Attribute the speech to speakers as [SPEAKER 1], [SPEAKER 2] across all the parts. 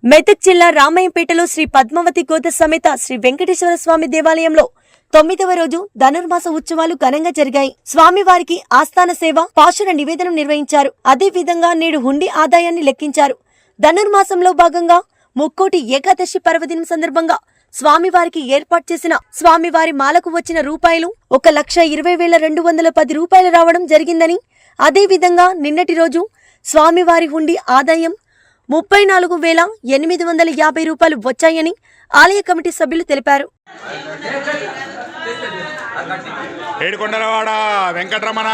[SPEAKER 1] మెదక్ జిల్లా రామయ్యంపేటలో శ్రీ పద్మావతి గోద సమేత శ్రీ వెంకటేశ్వర స్వామి దేవాలయంలో 9వ రోజు ధనుర్మాస ఉత్సవాలు ఘనంగా జరిగాయి. స్వామివారికి ఆస్థాన సేవ, పాశుర నివేదనం నిర్వహించారు. అదే విధంగా నేడు హుండీ ఆదాయాన్ని లెక్కించారు. ధనుర్మాసంలో భాగంగా ముక్కోటి ఏకాదశి పర్వదినం సందర్భంగా స్వామివారికి ఏర్పాటు చేసిన స్వామివారి మాలకు వచ్చిన రూపాయలు 1,20,210 రూపాయలు రావడం జరిగిందని, అదే విధంగా నిన్నటి రోజు స్వామివారి హుండీ ఆదాయం 34,850 రూపాయలు వచ్చాయని ఆలయ కమిటీ సభ్యులు తెలిపారు.
[SPEAKER 2] ఏడుకొండలవాడ వెంకటరమణ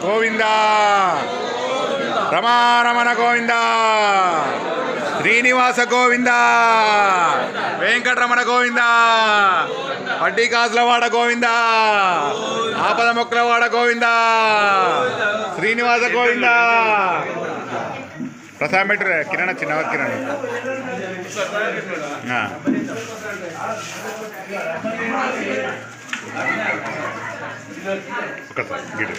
[SPEAKER 2] గోవింద, రమారమణ గోవింద, శ్రీనివాస గోవింద, వెంకటరమణ గోవింద, పడ్డికాసులవాడ గోవింద, ఆపద మొక్కలవాడ గోవింద, శ్రీనివాస గోవింద. ప్రసాదం పెట్టు కిరణ్, చిన్నవారి కిరణ్. ఒకసారి గిడు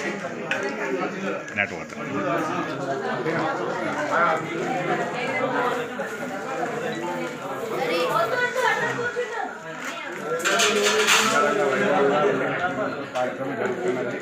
[SPEAKER 2] నెట్ వాటర్. కార్యక్రమం జరుగుతున్నది.